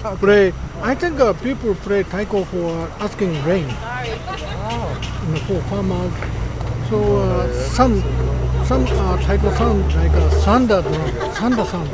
Play. I think people play taiko for asking rain for farmers. So some taiko sound like a thunder drum, thunder sound.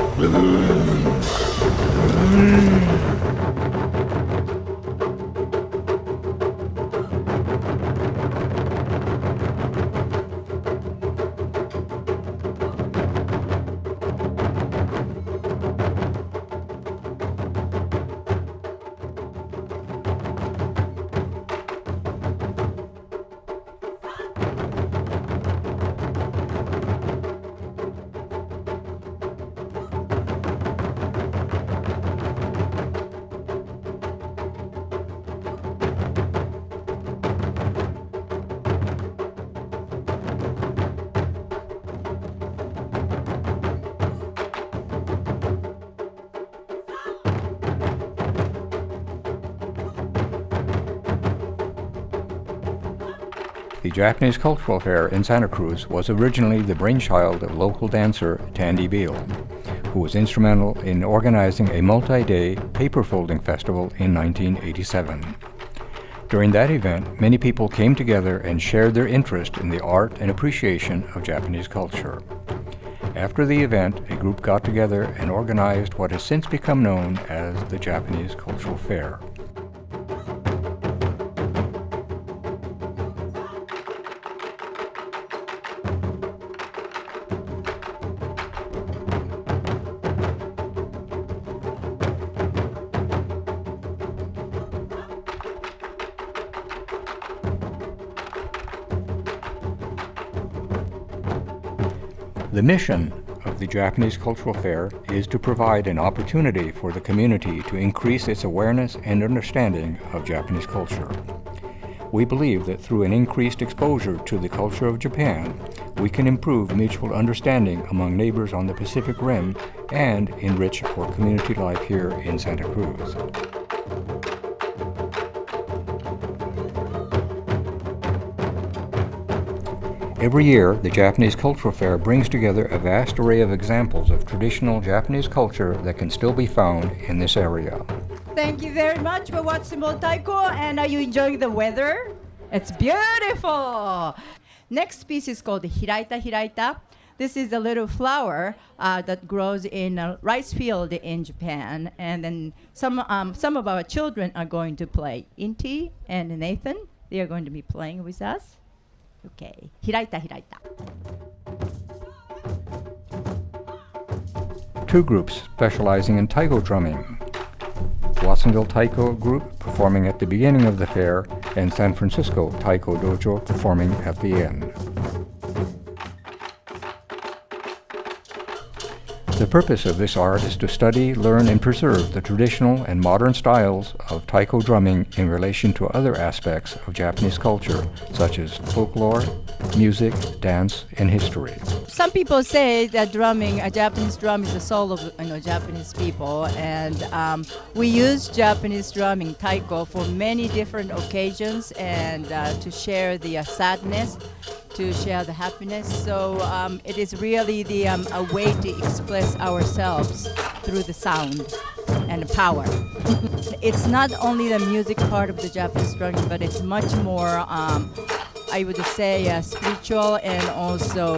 The Japanese Cultural Fair in Santa Cruz was originally the brainchild of local dancer Tandy Beal, who was instrumental in organizing a multi-day paper folding festival in 1987. During that event, many people came together and shared their interest in the art and appreciation of Japanese culture. After the event, a group got together and organized what has since become known as the Japanese Cultural Fair. The mission of the Japanese Cultural Fair is to provide an opportunity for the community to increase its awareness and understanding of Japanese culture. We believe that through an increased exposure to the culture of Japan, we can improve mutual understanding among neighbors on the Pacific Rim and enrich our community life here in Santa Cruz. Every year, the Japanese Cultural Fair brings together a vast array of examples of traditional Japanese culture that can still be found in this area. Thank you very much for watching more taiko, and are you enjoying the weather? It's beautiful! Next piece is called Hiraita Hiraita. This is a little flower that grows in a rice field in Japan, and then some of our children are going to play. Inti and Nathan, they are going to be playing with us. Okay, Hiraita Hiraita. Two groups specializing in taiko drumming. Watsonville Taiko Group performing at the beginning of the fair, and San Francisco Taiko Dojo performing at the end. The purpose of this art is to study, learn, and preserve the traditional and modern styles of taiko drumming in relation to other aspects of Japanese culture, such as folklore, music, dance, and history. Some people say that Japanese drum is the soul of Japanese people, and we use Japanese drumming, taiko, for many different occasions and to share the sadness, to share the happiness. So it is really a way to express ourselves through the sound and the power. It's not only the music part of the Japanese drumming, but it's much more, I would say, spiritual and also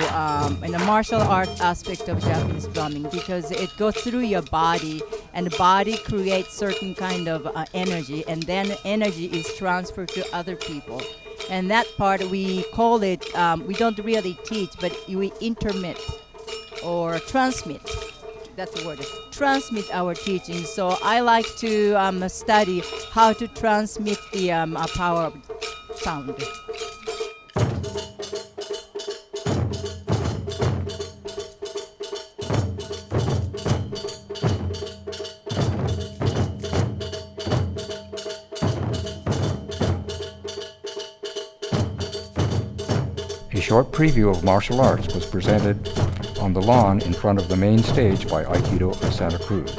in a martial art aspect of Japanese drumming, because it goes through your body, and the body creates certain kind of energy, and then energy is transferred to other people. And that part, we call it, we don't really teach, but we intermit or transmit. That's the word, transmit our teaching. So I like to study how to transmit the power of sound. A short preview of martial arts was presented on the lawn in front of the main stage by Aikido of Santa Cruz.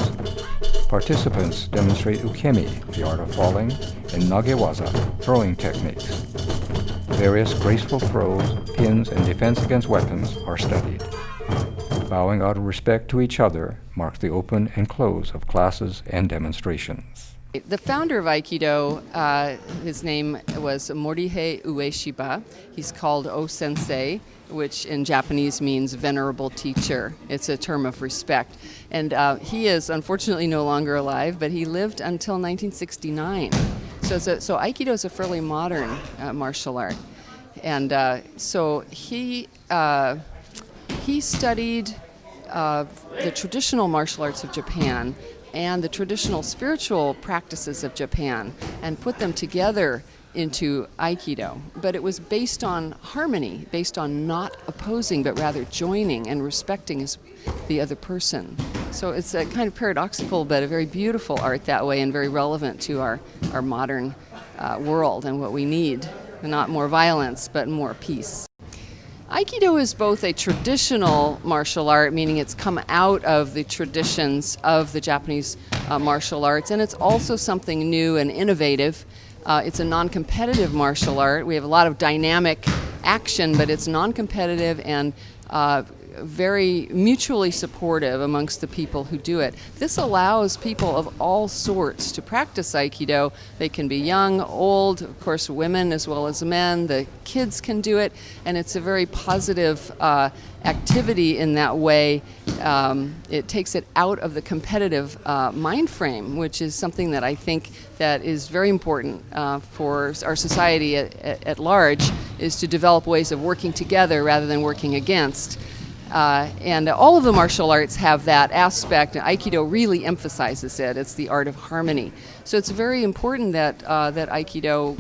Participants demonstrate ukemi, the art of falling, and nagewaza, throwing techniques. Various graceful throws, pins, and defense against weapons are studied. Bowing out of respect to each other marks the open and close of classes and demonstrations. The founder of Aikido, his name was Morihei Ueshiba. He's called O-sensei, which in Japanese means venerable teacher. It's a term of respect. And he is unfortunately no longer alive, but he lived until 1969. So Aikido is a fairly modern martial art. And so he studied the traditional martial arts of Japan and the traditional spiritual practices of Japan and put them together into Aikido. But it was based on harmony, based on not opposing, but rather joining and respecting the other person. So it's a kind of paradoxical, but a very beautiful art that way and very relevant to our modern world and what we need. Not more violence, but more peace. Aikido is both a traditional martial art, meaning it's come out of the traditions of the Japanese martial arts, and it's also something new and innovative. It's a non-competitive martial art. We have a lot of dynamic action, but it's non-competitive and very mutually supportive amongst the people who do it. This allows people of all sorts to practice Aikido. They can be young, old, of course women as well as men. The kids can do it, and it's a very positive activity in that way. It takes it out of the competitive mind frame, which is something that I think that is very important for our society at large, is to develop ways of working together rather than working against. And all of the martial arts have that aspect, and Aikido really emphasizes it. It's the art of harmony. So it's very important that that Aikido,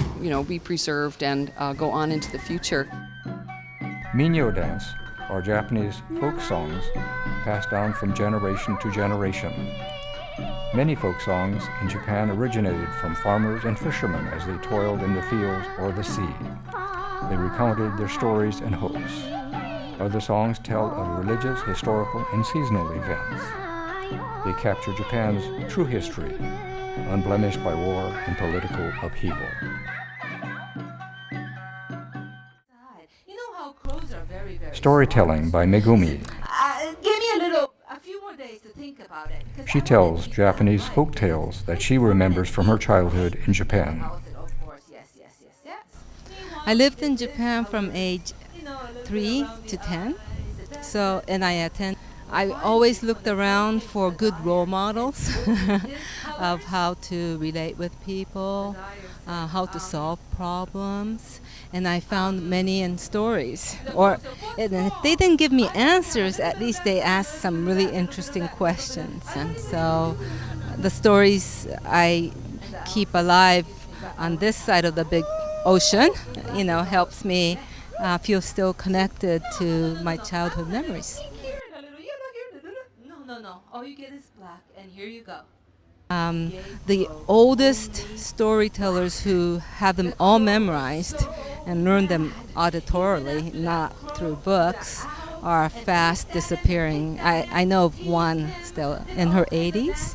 be preserved and go on into the future. Minyo dance are Japanese folk songs passed down from generation to generation. Many folk songs in Japan originated from farmers and fishermen as they toiled in the fields or the sea. They recounted their stories and hopes. Other songs tell of religious, historical, and seasonal events. They capture Japan's true history, unblemished by war and political upheaval. Storytelling by Megumi. Give me a few more days to think about it. She tells Japanese folk tales that she remembers from her childhood in Japan. I lived in Japan from age 3 to 10. I always looked around for good role models of how to relate with people, how to solve problems, and I found many in stories. And if they didn't give me answers, at least they asked some really interesting questions. And so the stories I keep alive on this side of the big ocean, helps me feel still connected to my childhood memories. No. All you get is black, and here you go. The oldest storytellers who have them all memorized and learn them auditorily, not through books, are fast disappearing. I know of one still in her 80s.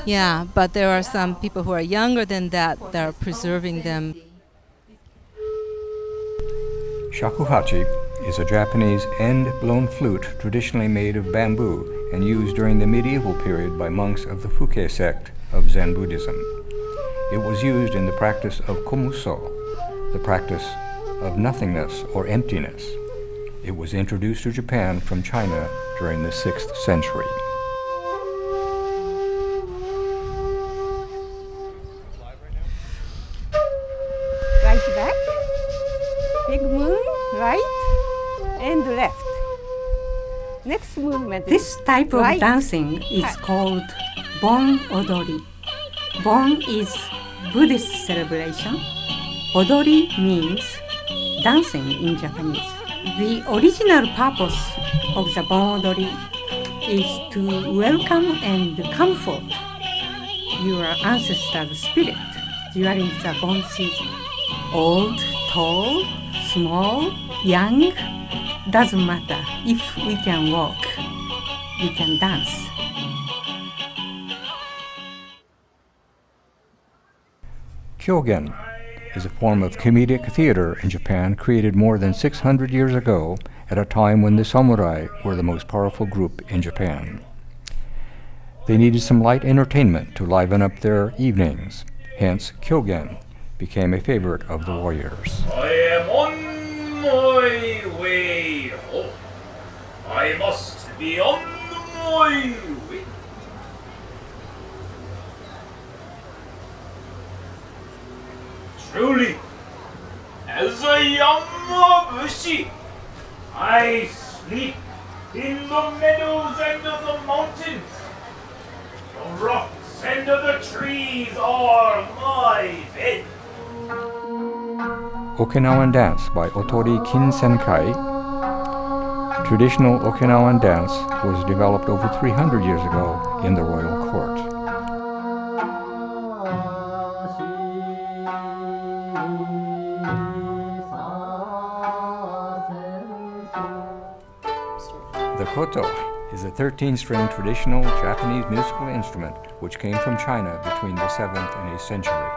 Yeah, but there are some people who are younger than that are preserving them. Shakuhachi is a Japanese end-blown flute traditionally made of bamboo and used during the medieval period by monks of the Fuke sect of Zen Buddhism. It was used in the practice of komuso, the practice of nothingness or emptiness. It was introduced to Japan from China during the 6th century. Right back, big moon, right, and left. Next movement. This type of right. dancing is called Bon Odori. Bon is Buddhist celebration. Odori means dancing in Japanese. The original purpose of the Bon Odori is to welcome and comfort your ancestral spirit during the Bon season. Old, tall, small, young, doesn't matter. If we can walk, we can dance. Kyogen is a form of comedic theater in Japan created more than 600 years ago at a time when the samurai were the most powerful group in Japan. They needed some light entertainment to liven up their evenings, hence kyogen became a favorite of the warriors. I am on my way home. I must be on my way. Truly, as a Yamabushi, I sleep in the meadows and the mountains. The rocks and the trees are my bed. Okinawan Dance by Otori Kinsenkai. Traditional Okinawan dance was developed over 300 years ago in the royal court. The koto is a 13-string traditional Japanese musical instrument which came from China between the 7th and 8th century.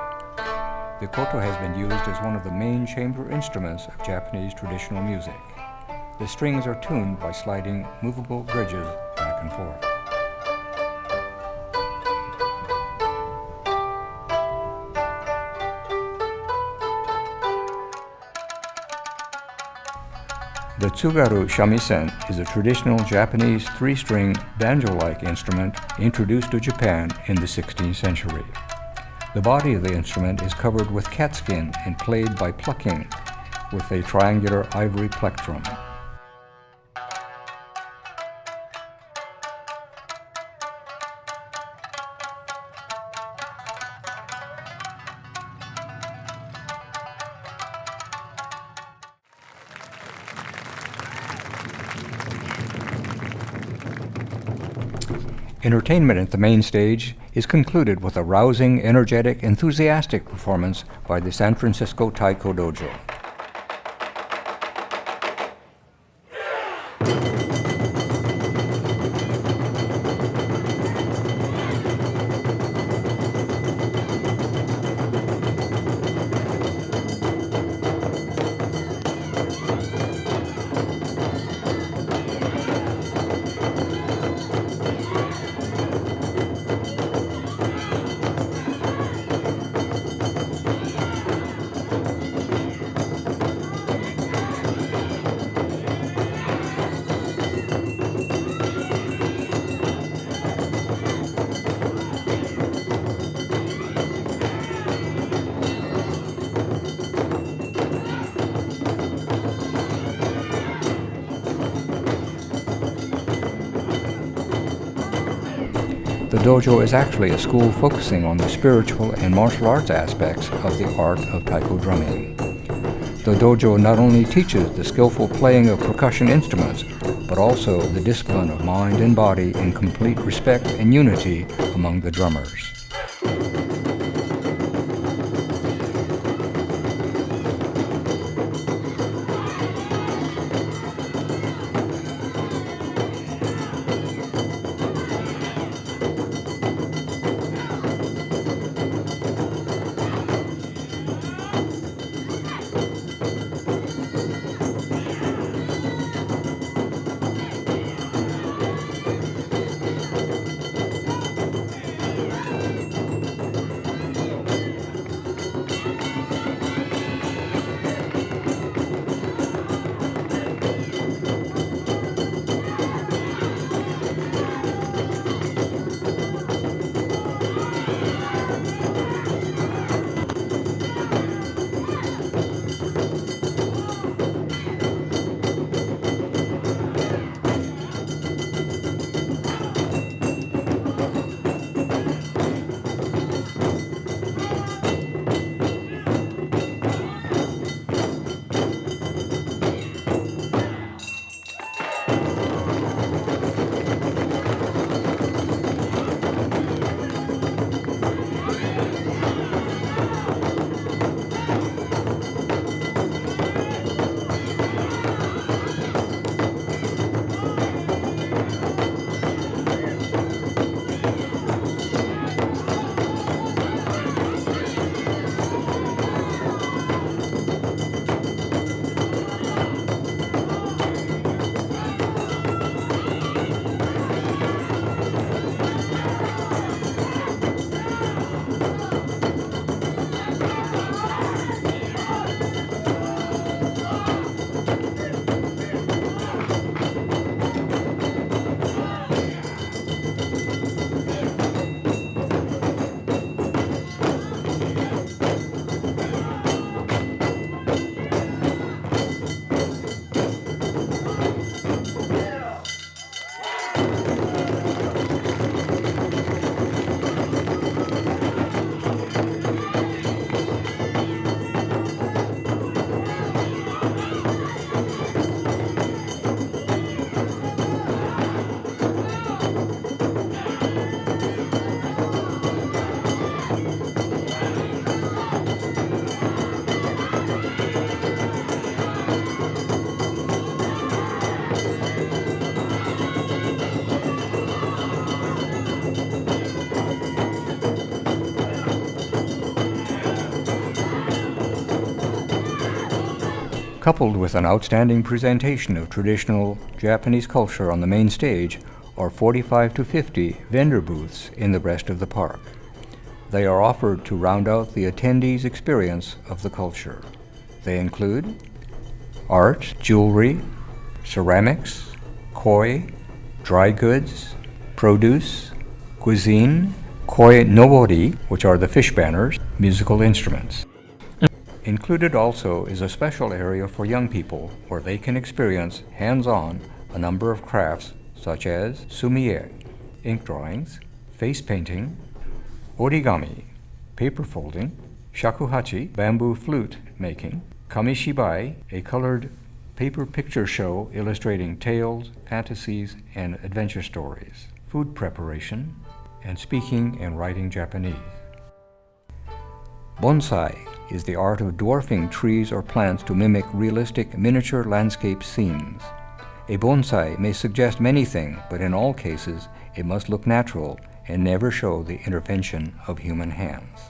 The koto has been used as one of the main chamber instruments of Japanese traditional music. The strings are tuned by sliding movable bridges back and forth. The tsugaru shamisen is a traditional Japanese three-string banjo-like instrument introduced to Japan in the 16th century. The body of the instrument is covered with catskin and played by plucking with a triangular ivory plectrum. Entertainment at the main stage is concluded with a rousing, energetic, enthusiastic performance by the San Francisco Taiko Dojo. The dojo is actually a school focusing on the spiritual and martial arts aspects of the art of taiko drumming. The dojo not only teaches the skillful playing of percussion instruments, but also the discipline of mind and body in complete respect and unity among the drummers. Coupled with an outstanding presentation of traditional Japanese culture on the main stage are 45 to 50 vendor booths in the rest of the park. They are offered to round out the attendees' experience of the culture. They include art, jewelry, ceramics, koi, dry goods, produce, cuisine, koi nobori, which are the fish banners, musical instruments. Included also is a special area for young people where they can experience hands-on a number of crafts such as sumie, ink drawings, face painting, origami, paper folding, shakuhachi, bamboo flute making, kamishibai, a colored paper picture show illustrating tales, fantasies, and adventure stories, food preparation, and speaking and writing Japanese. Bonsai is the art of dwarfing trees or plants to mimic realistic miniature landscape scenes. A bonsai may suggest many things, but in all cases it must look natural and never show the intervention of human hands.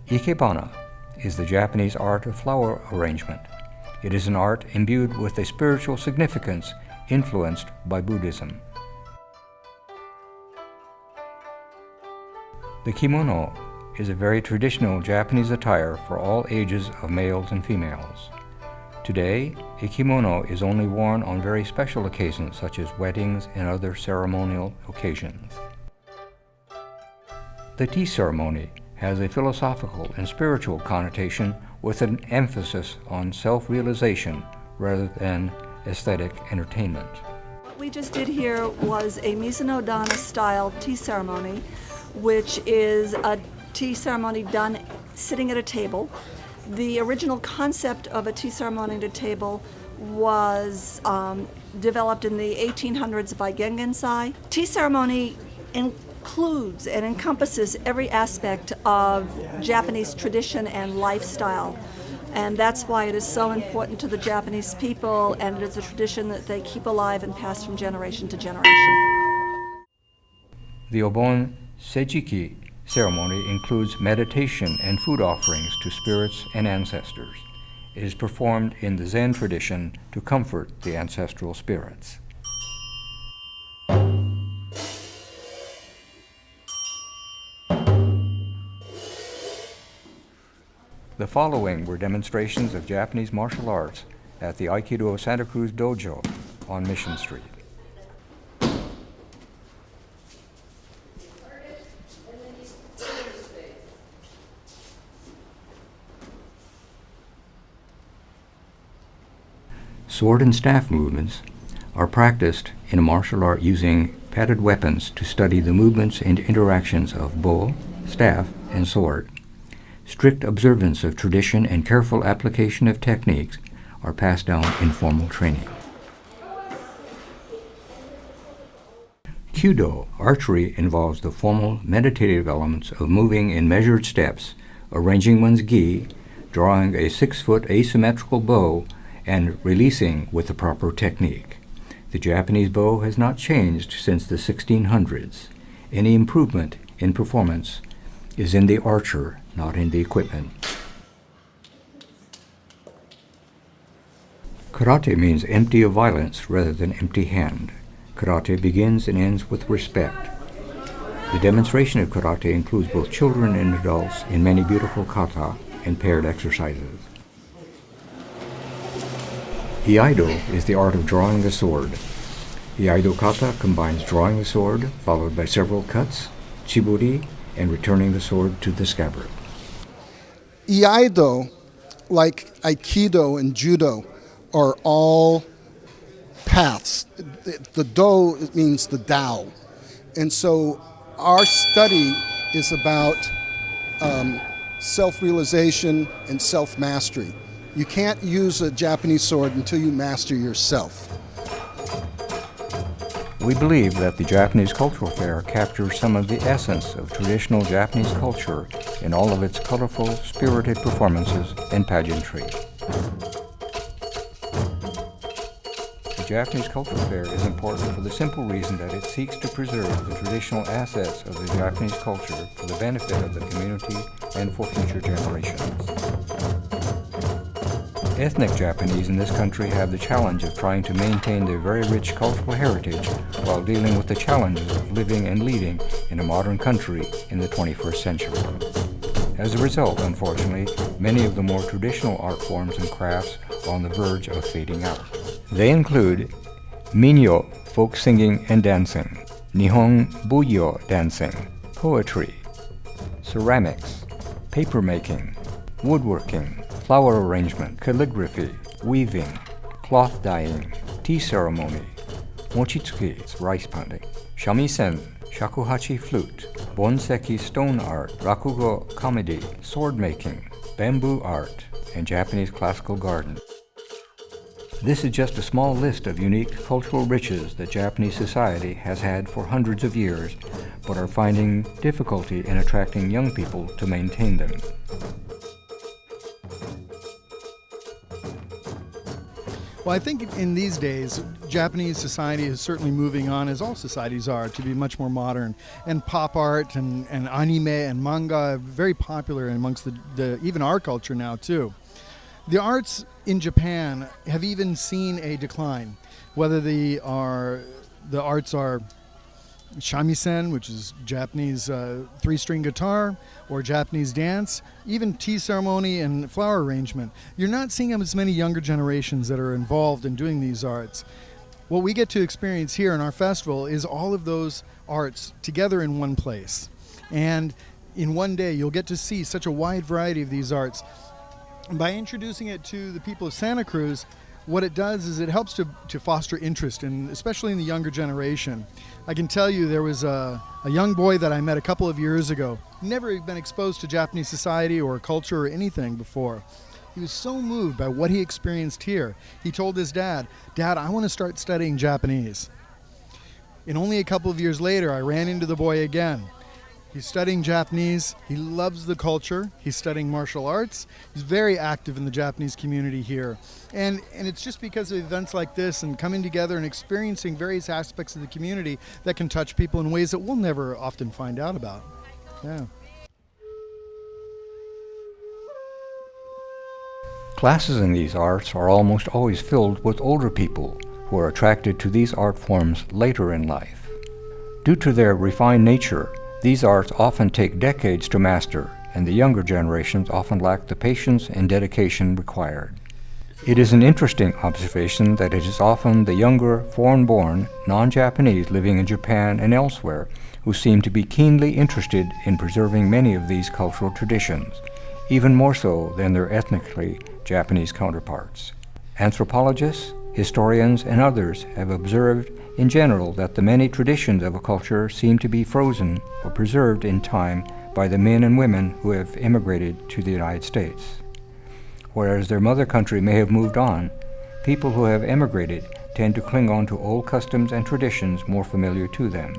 Ikebana is the Japanese art of flower arrangement. It is an art imbued with a spiritual significance influenced by Buddhism. The kimono is a very traditional Japanese attire for all ages of males and females. Today, a kimono is only worn on very special occasions such as weddings and other ceremonial occasions. The tea ceremony has a philosophical and spiritual connotation with an emphasis on self-realization rather than aesthetic entertainment. What we just did here was a Mizuno-dana style tea ceremony, which is a tea ceremony done sitting at a table. The original concept of a tea ceremony at a table was developed in the 1800s by Gengensai. Tea ceremony includes and encompasses every aspect of Japanese tradition and lifestyle. And that's why it is so important to the Japanese people, and it is a tradition that they keep alive and pass from generation to generation. The Obon Sejiki ceremony includes meditation and food offerings to spirits and ancestors. It is performed in the Zen tradition to comfort the ancestral spirits. The following were demonstrations of Japanese martial arts at the Aikido Santa Cruz Dojo on Mission Street. Sword and staff movements are practiced in a martial art using padded weapons to study the movements and interactions of bow, staff, and sword. Strict observance of tradition and careful application of techniques are passed down in formal training. Kyudo, archery, involves the formal meditative elements of moving in measured steps, arranging one's gi, drawing a 6-foot asymmetrical bow, and releasing with the proper technique. The Japanese bow has not changed since the 1600s. Any improvement in performance is in the archer, not in the equipment. Karate means empty of violence rather than empty hand. Karate begins and ends with respect. The demonstration of karate includes both children and adults in many beautiful kata and paired exercises. Iaido is the art of drawing the sword. Iaido kata combines drawing the sword, followed by several cuts, chiburi, and returning the sword to the scabbard. Iaido, like Aikido and Judo, are all paths. The Do means the Tao. And so our study is about self-realization and self-mastery. You can't use a Japanese sword until you master yourself. We believe that the Japanese Cultural Fair captures some of the essence of traditional Japanese culture in all of its colorful, spirited performances and pageantry. The The Japanese Cultural Fair is important for the simple reason that it seeks to preserve the traditional assets of the Japanese culture for the benefit of the community and for future generations. Ethnic Japanese in this country have the challenge of trying to maintain their very rich cultural heritage while dealing with the challenges of living and leading in a modern country in the 21st century. As a result, unfortunately, many of the more traditional art forms and crafts are on the verge of fading out. They include minyo, folk singing and dancing, Nihon Buyo dancing, poetry, ceramics, paper making, woodworking, flower arrangement, calligraphy, weaving, cloth dyeing, tea ceremony, mochitsuki, rice pounding, shamisen, shakuhachi flute, bonseki stone art, rakugo comedy, sword making, bamboo art, and Japanese classical garden. This is just a small list of unique cultural riches that Japanese society has had for hundreds of years, but are finding difficulty in attracting young people to maintain them. Well, I think in these days, Japanese society is certainly moving on, as all societies are, to be much more modern. And pop art and anime and manga are very popular amongst the even our culture now, too. The arts in Japan have even seen a decline, whether the arts are shamisen, which is Japanese three-string guitar, or Japanese dance, even tea ceremony and flower arrangement. You're not seeing as many younger generations that are involved in doing these arts. What we get to experience here in our festival is all of those arts together in one place. And in one day, you'll get to see such a wide variety of these arts. And by introducing it to the people of Santa Cruz, what it does is it helps to foster interest, and especially in the younger generation. I can tell you there was a young boy that I met a couple of years ago, never been exposed to Japanese society or culture or anything before. He was so moved by what he experienced here. He told his dad, "Dad, I want to start studying Japanese." And only a couple of years later, I ran into the boy again. He's studying Japanese. He loves the culture. He's studying martial arts. He's very active in the Japanese community here. And it's just because of events like this and coming together and experiencing various aspects of the community that can touch people in ways that we'll never often find out about. Yeah. Classes in these arts are almost always filled with older people who are attracted to these art forms later in life. Due to their refined nature, these arts often take decades to master, and the younger generations often lack the patience and dedication required. It is an interesting observation that it is often the younger, foreign-born, non-Japanese living in Japan and elsewhere who seem to be keenly interested in preserving many of these cultural traditions, even more so than their ethnically Japanese counterparts. Anthropologists, historians, and others have observed in general that the many traditions of a culture seem to be frozen or preserved in time by the men and women who have immigrated to the United States. Whereas their mother country may have moved on, people who have emigrated tend to cling on to old customs and traditions more familiar to them.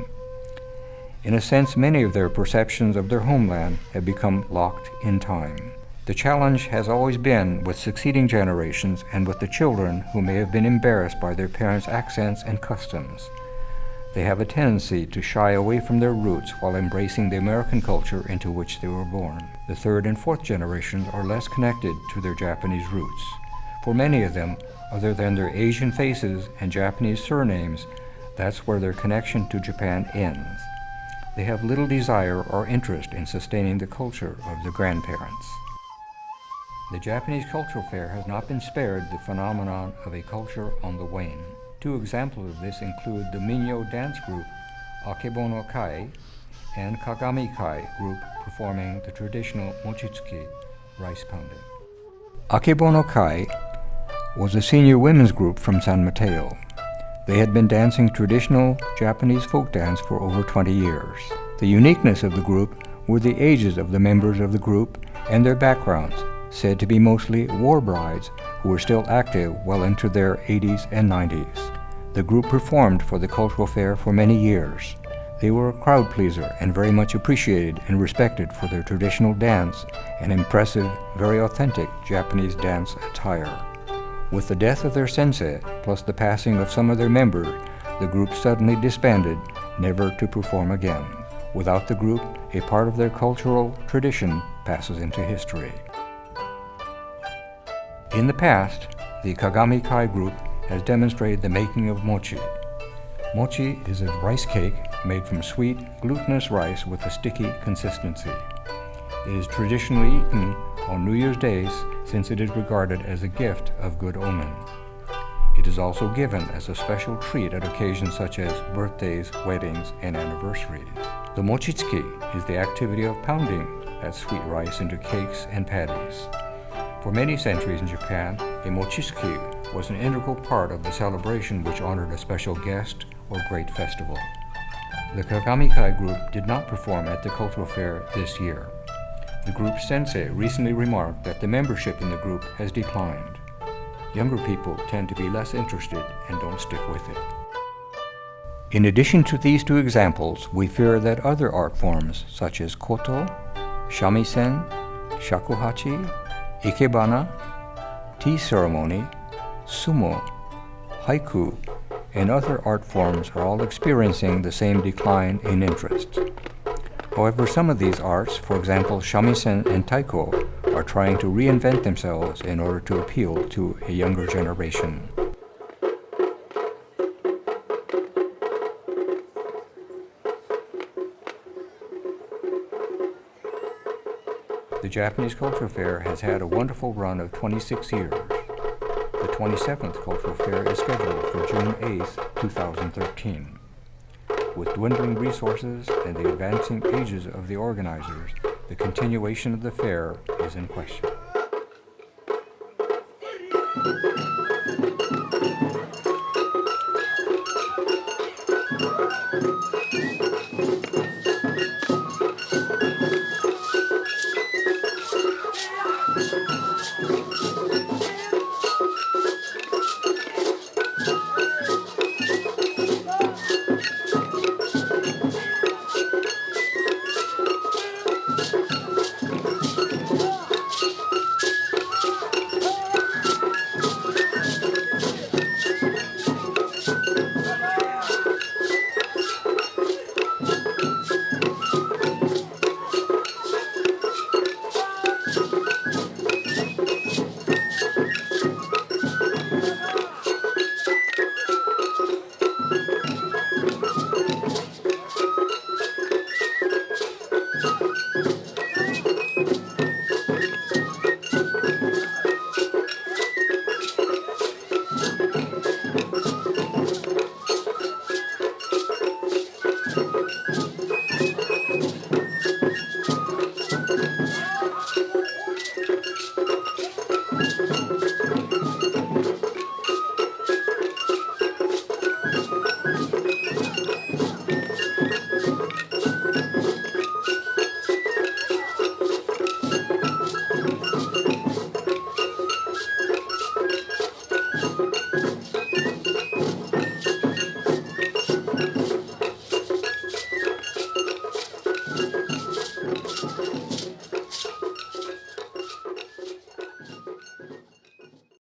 In a sense, many of their perceptions of their homeland have become locked in time. The challenge has always been with succeeding generations and with the children who may have been embarrassed by their parents' accents and customs. They have a tendency to shy away from their roots while embracing the American culture into which they were born. The third and fourth generations are less connected to their Japanese roots. For many of them, other than their Asian faces and Japanese surnames, that's where their connection to Japan ends. They have little desire or interest in sustaining the culture of their grandparents. The Japanese Cultural Fair has not been spared the phenomenon of a culture on the wane. Two examples of this include the Minyo dance group Akebono Kai and Kagami Kai group performing the traditional mochitsuki, rice pounding. Akebono Kai was a senior women's group from San Mateo. They had been dancing traditional Japanese folk dance for over 20 years. The uniqueness of the group were the ages of the members of the group and their backgrounds, said to be mostly war brides who were still active well into their 80s and 90s. The group performed for the cultural fair for many years. They were a crowd pleaser and very much appreciated and respected for their traditional dance and impressive, very authentic Japanese dance attire. With the death of their sensei, plus the passing of some of their members, the group suddenly disbanded, never to perform again. Without the group, a part of their cultural tradition passes into history. In the past, the Kagami Kai group has demonstrated the making of mochi. Mochi is a rice cake made from sweet, glutinous rice with a sticky consistency. It is traditionally eaten on New Year's Day since it is regarded as a gift of good omen. It is also given as a special treat at occasions such as birthdays, weddings, and anniversaries. The mochitsuki is the activity of pounding that sweet rice into cakes and patties. For many centuries in Japan, a mochitsuki was an integral part of the celebration which honored a special guest or great festival. The Kagami Kai group did not perform at the cultural fair this year. The group's sensei recently remarked that the membership in the group has declined. Younger people tend to be less interested and don't stick with it. In addition to these two examples, we fear that other art forms such as koto, shamisen, shakuhachi, ikebana, tea ceremony, sumo, haiku, and other art forms are all experiencing the same decline in interest. However, some of these arts, for example shamisen and taiko, are trying to reinvent themselves in order to appeal to a younger generation. The Japanese Cultural Fair has had a wonderful run of 26 years. The 27th Cultural Fair is scheduled for June 8, 2013. With dwindling resources and the advancing ages of the organizers, the continuation of the fair is in question.